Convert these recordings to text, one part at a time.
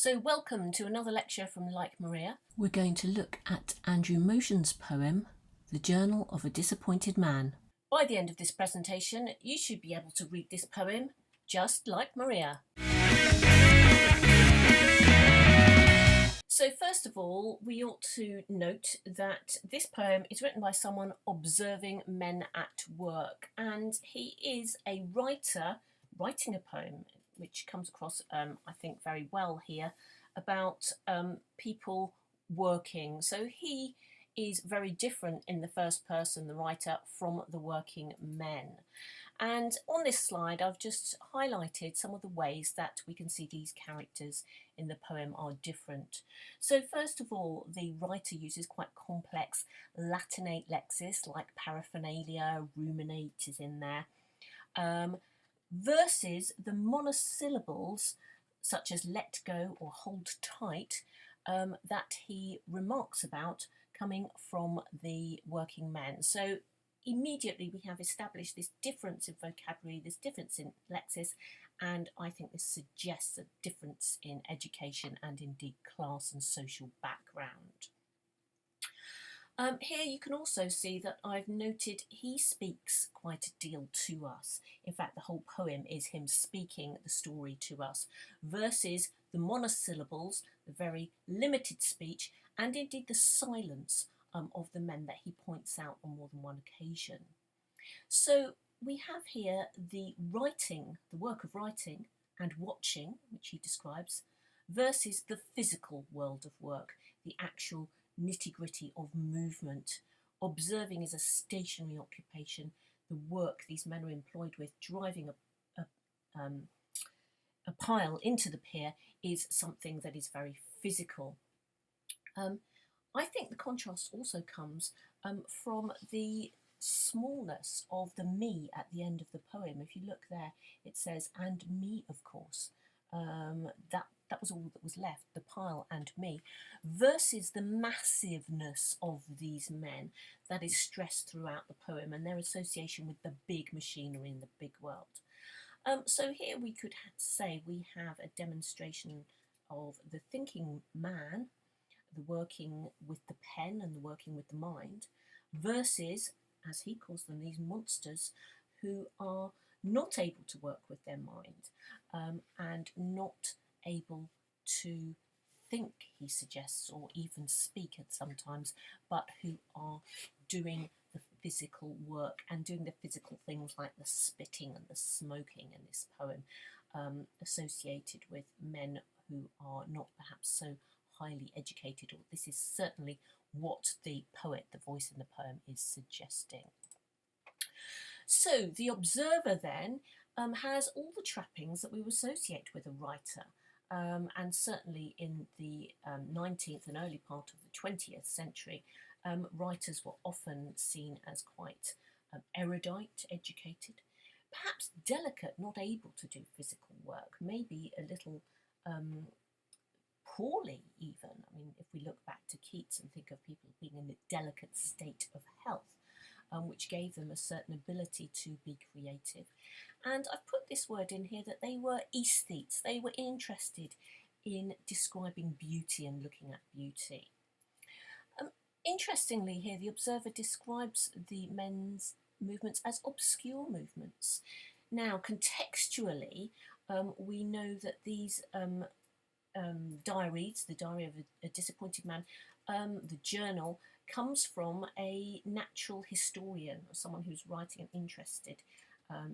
So welcome to another lecture from Like Maria. We're going to look at Andrew Motion's poem, The Journal of a Disappointed Man. By the end of this presentation, you should be able to read this poem just like Maria. So first of all, we ought to note that this poem is written by someone observing men at work, and he is a writer writing a poem which comes across, I think, very well here, about people working. So he is very different in the first person, the writer, from the working men. And on this slide, I've just highlighted some of the ways that we can see these characters in the poem are different. So first of all, the writer uses quite complex Latinate lexis like paraphernalia, ruminate is in there, versus the monosyllables such as let go or hold tight that he remarks about coming from the working men. So immediately we have established this difference in vocabulary, this difference in lexis, and I think this suggests a difference in education and indeed class and social background. Here you can also see that I've noted he speaks quite a deal to us. In fact, the whole poem is him speaking the story to us, versus the monosyllables, the very limited speech, and indeed the silence of the men that he points out on more than one occasion. So we have here the writing, the work of writing and watching, which he describes, versus the physical world of work, the actual nitty-gritty of movement. Observing is a stationary occupation. The work these men are employed with, driving a pile into the pier, is something that is very physical. I think the contrast also comes from the smallness of the me at the end of the poem. If you look there, it says, and me, of course. That was all that was left, the pile and me, versus the massiveness of these men that is stressed throughout the poem and their association with the big machinery in the big world. So here we could say we have a demonstration of the thinking man, the working with the pen and the working with the mind, versus, as he calls them, these monsters who are not able to work with their mind and not able to think, he suggests, or even speak at sometimes, but who are doing the physical work and doing the physical things like the spitting and the smoking in this poem, associated with men who are not perhaps so highly educated, or this is certainly what the poet, the voice in the poem, is suggesting. So the observer then has all the trappings that we would associate with a writer, and certainly in the 19th and early part of the 20th century, writers were often seen as quite erudite, educated, perhaps delicate, not able to do physical work, maybe a little poorly even. I mean, if we look back to Keats and think of people being in a delicate state of health, which gave them a certain ability to be creative. And I've put this word in here that they were aesthetes. They were interested in describing beauty and looking at beauty. Interestingly here, the observer describes the men's movements as obscure movements. Now, contextually, we know that these diaries, the Diary of a Disappointed Man, the journal, comes from a natural historian, or someone who's writing and interested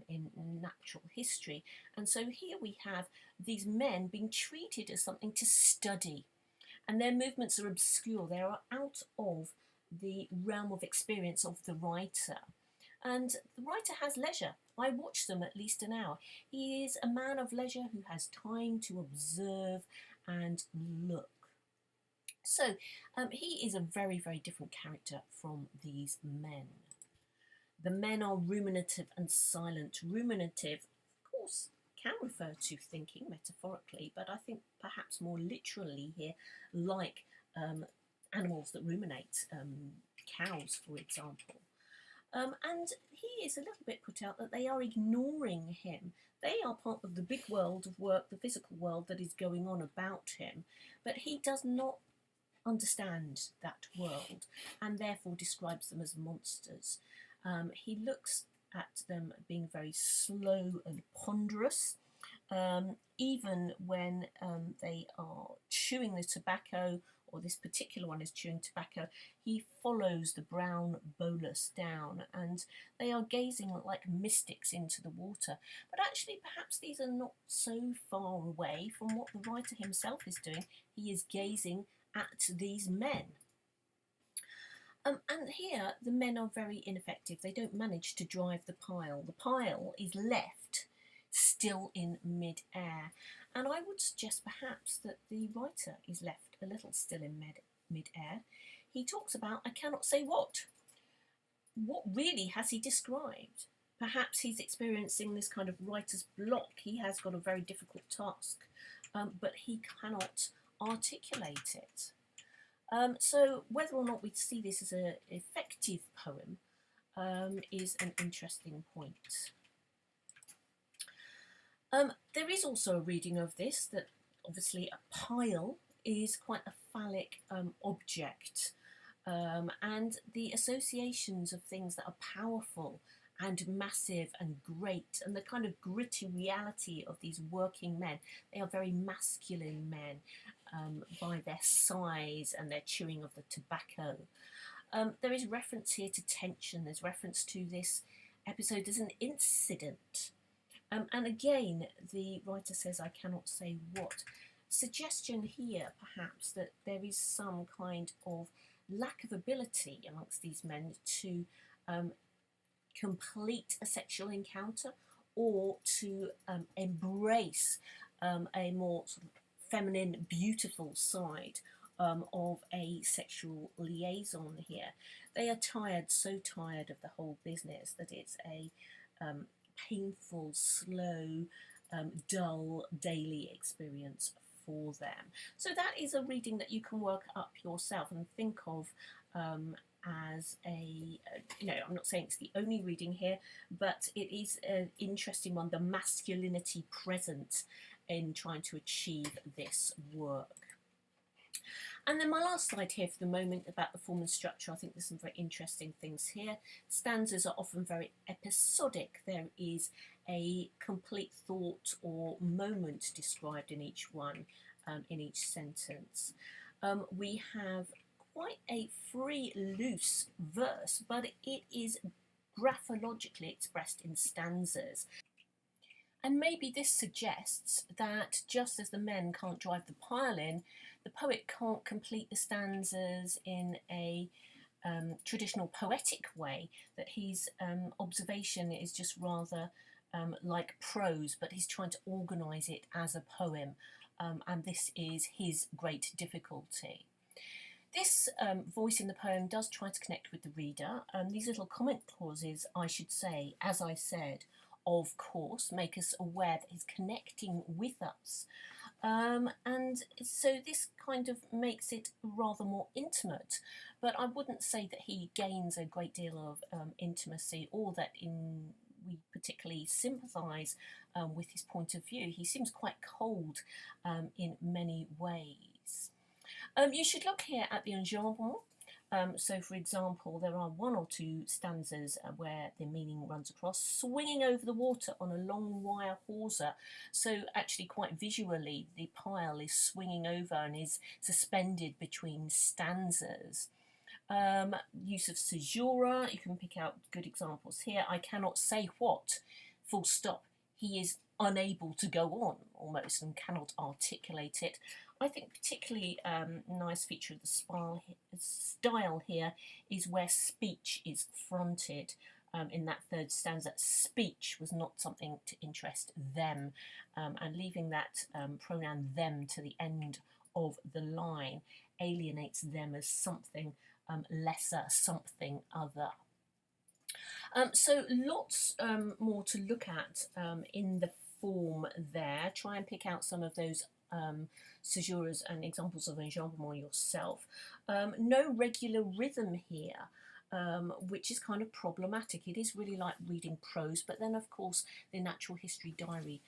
in natural history. And so here we have these men being treated as something to study, and their movements are obscure. They are out of the realm of experience of the writer. And the writer has leisure. I watch them at least an hour. He is a man of leisure who has time to observe and look. So he is a very, very different character from these men. The men are ruminative and silent. Ruminative, of course, can refer to thinking metaphorically, but I think perhaps more literally here, like animals that ruminate, cows, for example. And he is a little bit put out that they are ignoring him. They are part of the big world of work, the physical world that is going on about him, but he does not understand that world and therefore describes them as monsters. He looks at them being very slow and ponderous, even when they are chewing the tobacco, or this particular one is chewing tobacco, he follows the brown bolus down and they are gazing like mystics into the water. But actually, perhaps these are not so far away from what the writer himself is doing. He is gazing at these men. And here, the men are very ineffective. They don't manage to drive the pile. The pile is left still in mid-air. And I would suggest perhaps that the writer is left a little still in mid-air. He talks about, I cannot say what. What really has he described? Perhaps he's experiencing this kind of writer's block. He has got a very difficult task, but he cannot articulate it. So whether or not we see this as an effective poem is an interesting point. There is also a reading of this that obviously a pile is quite a phallic object, and the associations of things that are powerful and massive and great, and the kind of gritty reality of these working men. They are very masculine men by their size and their chewing of the tobacco. There is reference here to tension. There's reference to this episode as an incident. And again, the writer says, I cannot say what. Suggestion here, perhaps, that there is some kind of lack of ability amongst these men to complete a sexual encounter or to embrace a more sort of feminine, beautiful side of a sexual liaison here. They are tired, so tired of the whole business that it's a painful, slow, dull daily experience for them. So that is a reading that you can work up yourself and think of as a, I'm not saying it's the only reading here, but it is an interesting one, the masculinity present in trying to achieve this work. And then my last slide here for the moment about the form and structure. I think there's some very interesting things here. Stanzas are often very episodic. There is a complete thought or moment described in each one, in each sentence. We have quite a free, loose verse, but it is graphologically expressed in stanzas. And maybe this suggests that just as the men can't drive the pile in, the poet can't complete the stanzas in a traditional poetic way, that his observation is just rather like prose, but he's trying to organise it as a poem, and this is his great difficulty. This voice in the poem does try to connect with the reader. These little comment clauses, I should say, as I said, of course, make us aware that he's connecting with us. And so this kind of makes it rather more intimate, but I wouldn't say that he gains a great deal of intimacy, or that we particularly sympathise with his point of view. He seems quite cold in many ways. You should look here at the enjambment. So, for example, there are one or two stanzas where the meaning runs across, swinging over the water on a long wire hawser. So, actually, quite visually, the pile is swinging over and is suspended between stanzas. Use of caesura, you can pick out good examples here. I cannot say what, full stop. He is unable to go on, almost, and cannot articulate it. I think particularly nice feature of the style here is where speech is fronted. In that third stanza, speech was not something to interest them, and leaving that pronoun them to the end of the line alienates them as something lesser, something other. So lots more to look at in the form there. Try and pick out some of those caesuras and examples of enjambment yourself. No regular rhythm here. which is kind of problematic. It is really like reading prose, but then of course the natural history diary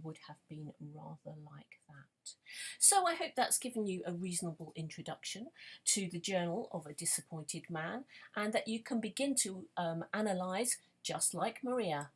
would have been rather like that. So I hope that's given you a reasonable introduction to the Journal of a Disappointed Man, and that you can begin to analyse just like Maria.